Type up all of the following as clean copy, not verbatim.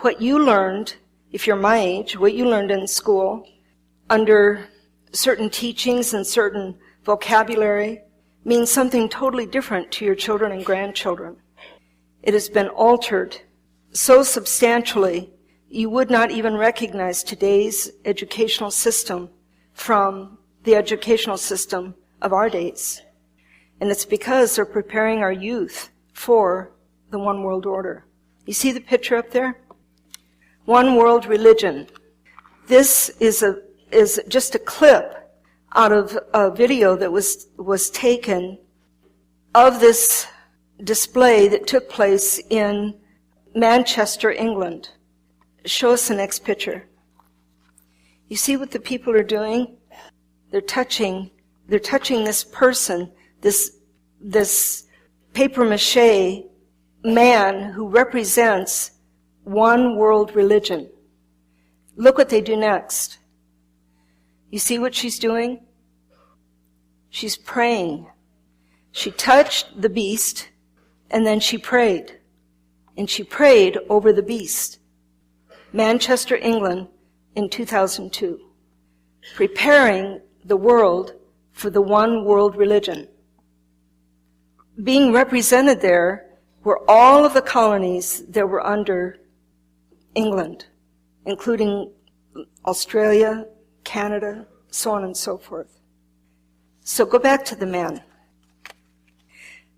what you learned, if you're my age, what you learned in school, under certain teachings and certain vocabulary, means something totally different to your children and grandchildren. It has been altered so substantially, you would not even recognize today's educational system from the educational system of our days. And it's because they're preparing our youth for the one world order. You see the picture up there? One world religion. This is just a clip out of a video that was taken of this display that took place in Manchester, England. Show us the next picture. You see what the people are doing? They're touching this person, this papier-mâché man who represents one world religion. Look what they do next. You see what she's doing? She's praying. She touched the beast, and then she prayed. And she prayed over the beast. Manchester, England, in 2002. Preparing the world for the one world religion. Being represented there were all of the colonies that were under England, including Australia, Canada, so on and so forth. So go back to the man.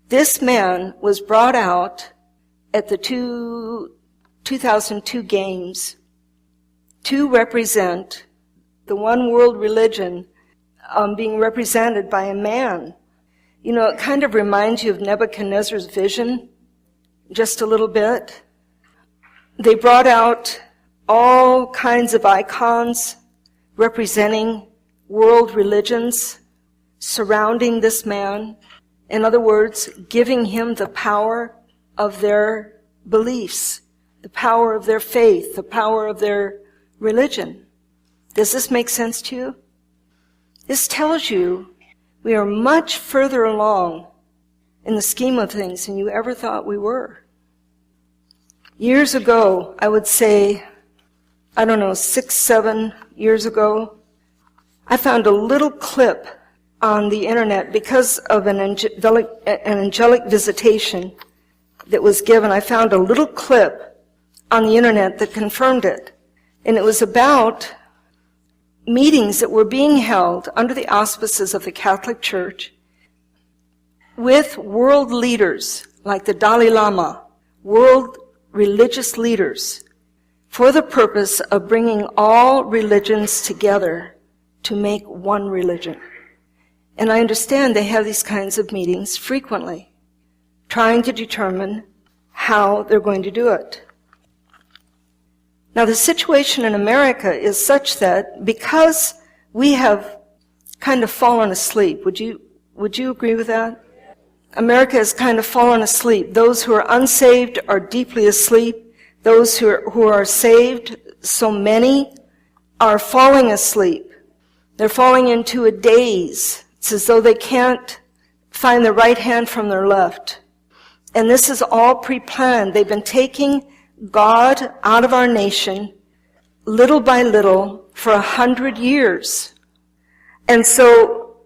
This man was brought out at the 2002 Games to represent the one world religion being represented by a man. You know, it kind of reminds you of Nebuchadnezzar's vision, just a little bit. They brought out all kinds of icons representing world religions surrounding this man. In other words, giving him the power of their beliefs, the power of their faith, the power of their religion. Does this make sense to you? This tells you we are much further along in the scheme of things than you ever thought we were. Years ago, I would say, 6, 7 years ago, I found a little clip on the internet because of an angelic visitation that was given. I found a little clip on the internet that confirmed it. And it was about meetings that were being held under the auspices of the Catholic Church with world leaders like the Dalai Lama, world religious leaders, for the purpose of bringing all religions together to make one religion. And I understand they have these kinds of meetings frequently, trying to determine how they're going to do it. Now, the situation in America is such that because we have kind of fallen asleep, would you agree with that? America has kind of fallen asleep. Those who are unsaved are deeply asleep. Those who are saved, so many, are falling asleep. They're falling into a daze. It's as though they can't find their right hand from their left. And this is all pre-planned. They've been taking God out of our nation little by little for 100 years. And so,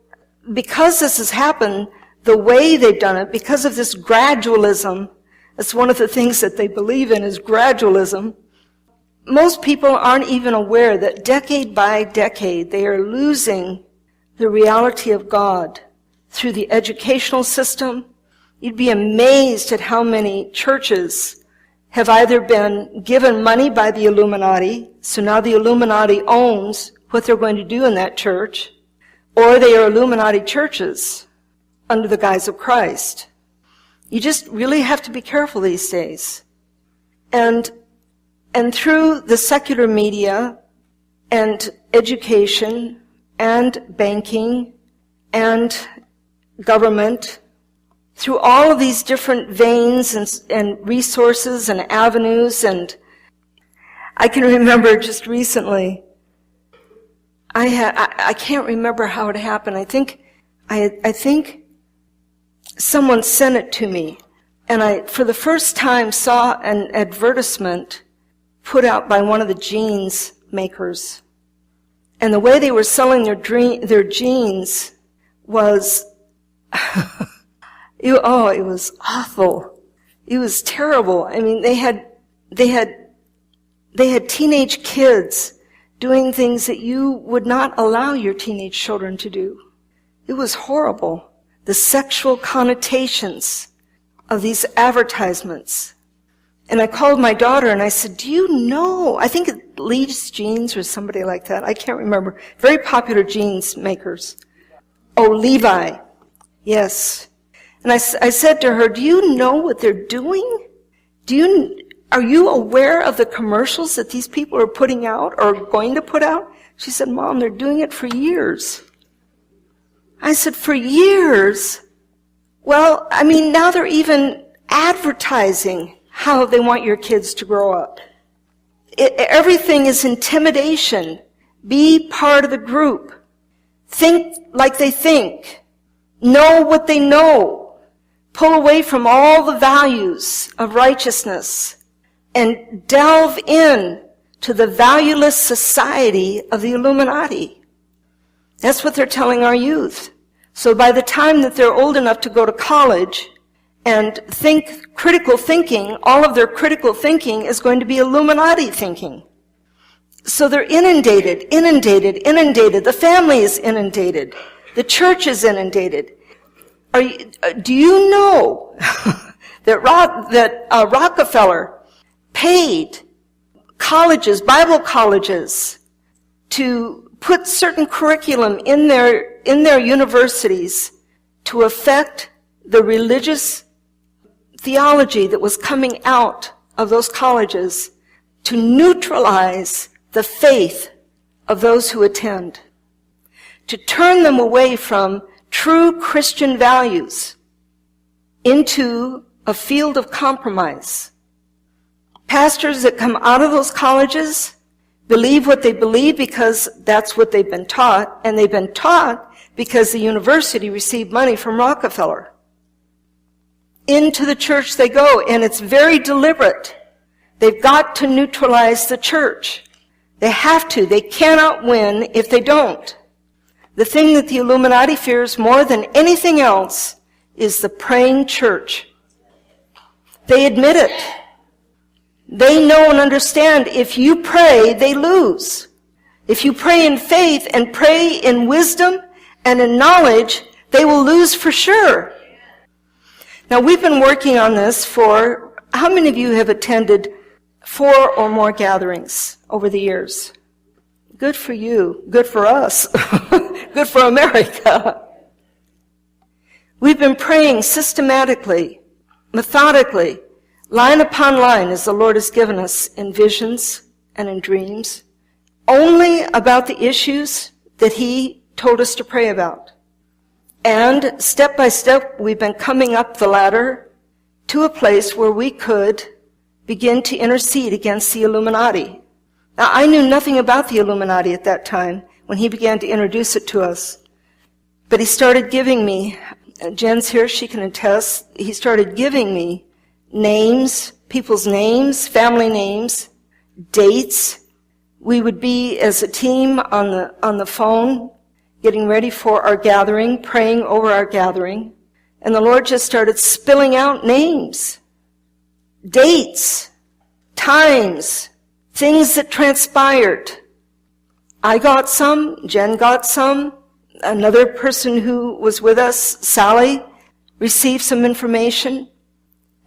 because this has happened, the way they've done it, because of this gradualism, that's one of the things that they believe in is gradualism. Most people aren't even aware that decade by decade they are losing the reality of God through the educational system. You'd be amazed at how many churches have either been given money by the Illuminati, so now the Illuminati owns what they're going to do in that church, or they are Illuminati churches under the guise of Christ. You just really have to be careful these days. And through the secular media and education and banking and government, through all of these different veins and resources and avenues, and I can remember just recently, I can't remember how it happened. I think someone sent it to me, and I, for the first time, saw an advertisement put out by one of the jeans makers. And the way they were selling their jeans was, it was awful. It was terrible. I mean, they had teenage kids doing things that you would not allow your teenage children to do. It was horrible. The sexual connotations of these advertisements. And I called my daughter and I said, do you know, I think it Lee's Jeans or somebody like that. I can't remember. Very popular jeans makers. Oh, Levi. Yes. And I said to her, do you know what they're doing? Are you aware of the commercials that these people are putting out or going to put out? She said, Mom, they're doing it for years. I said, for years? Well, I mean, now they're even advertising how they want your kids to grow up. Everything is intimidation. Be part of the group. Think like they think. Know what they know. Pull away from all the values of righteousness and delve in to the valueless society of the Illuminati. That's what they're telling our youth. So by the time that they're old enough to go to college and think critical thinking, all of their critical thinking is going to be Illuminati thinking. So they're inundated. The family is inundated. The church is inundated. Do you know that Rockefeller paid colleges, Bible colleges, to put certain curriculum in their universities to affect the religious theology that was coming out of those colleges to neutralize the faith of those who attend, to turn them away from true Christian values into a field of compromise. Pastors that come out of those colleges believe what they believe because that's what they've been taught, and they've been taught because the university received money from Rockefeller. Into the church they go, and it's very deliberate. They've got to neutralize the church. They have to. They cannot win if they don't. The thing that the Illuminati fears more than anything else is the praying church. They admit it. They know and understand if you pray, they lose. If you pray in faith and pray in wisdom and in knowledge, they will lose for sure. Now, we've been working on this for, how many of you have attended 4 or more gatherings over the years? Good for you. Good for us. Good for America. We've been praying systematically, methodically, line upon line, as the Lord has given us in visions and in dreams, only about the issues that He told us to pray about. And step by step, we've been coming up the ladder to a place where we could begin to intercede against the Illuminati. Now, I knew nothing about the Illuminati at that time when he began to introduce it to us. But he started giving me, Jen's here, she can attest, he started giving me names, people's names, family names, dates. We would be as a team on the phone, getting ready for our gathering, praying over our gathering. And the Lord just started spilling out names, dates, times, things that transpired. I got some, Jen got some, another person who was with us, Sally, received some information.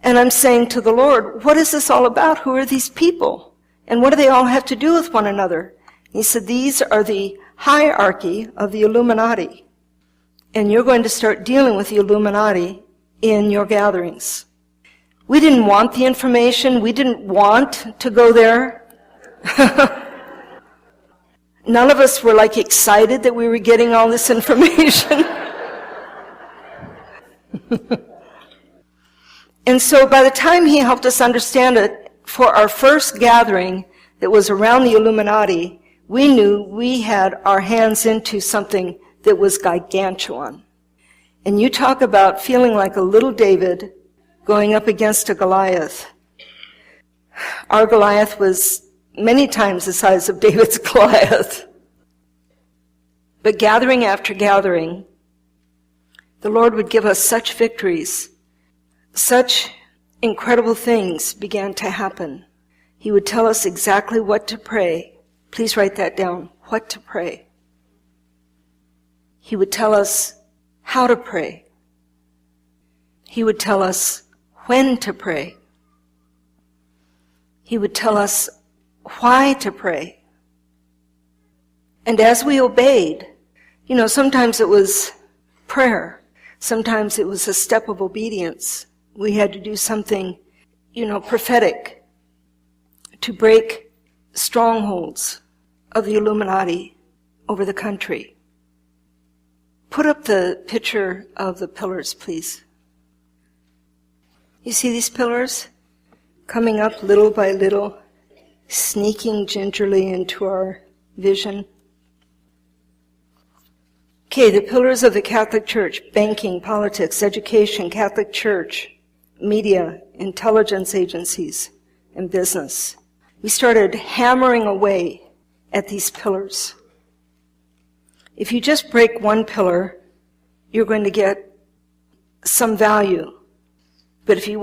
And I'm saying to the Lord, what is this all about? Who are these people? And what do they all have to do with one another? He said, these are the hierarchy of the Illuminati. And you're going to start dealing with the Illuminati in your gatherings. We didn't want the information. We didn't want to go there. None of us were like excited that we were getting all this information. And so by the time he helped us understand it, for our first gathering that was around the Illuminati, we knew we had our hands into something that was gargantuan. And you talk about feeling like a little David going up against a Goliath. Our Goliath was many times the size of David's Goliath. But gathering after gathering, the Lord would give us such victories. Such incredible things began to happen. He would tell us exactly what to pray. Please write that down, what to pray. He would tell us how to pray. He would tell us when to pray. He would tell us why to pray. And as we obeyed, sometimes it was prayer. Sometimes it was a step of obedience. We had to do something, prophetic to break strongholds of the Illuminati over the country. Put up the picture of the pillars, please. You see these pillars coming up little by little, sneaking gingerly into our vision? Okay, the pillars of the Catholic Church: banking, politics, education, Catholic Church, media, intelligence agencies, and business. We started hammering away at these pillars. If you just break one pillar, you're going to get some value. But if you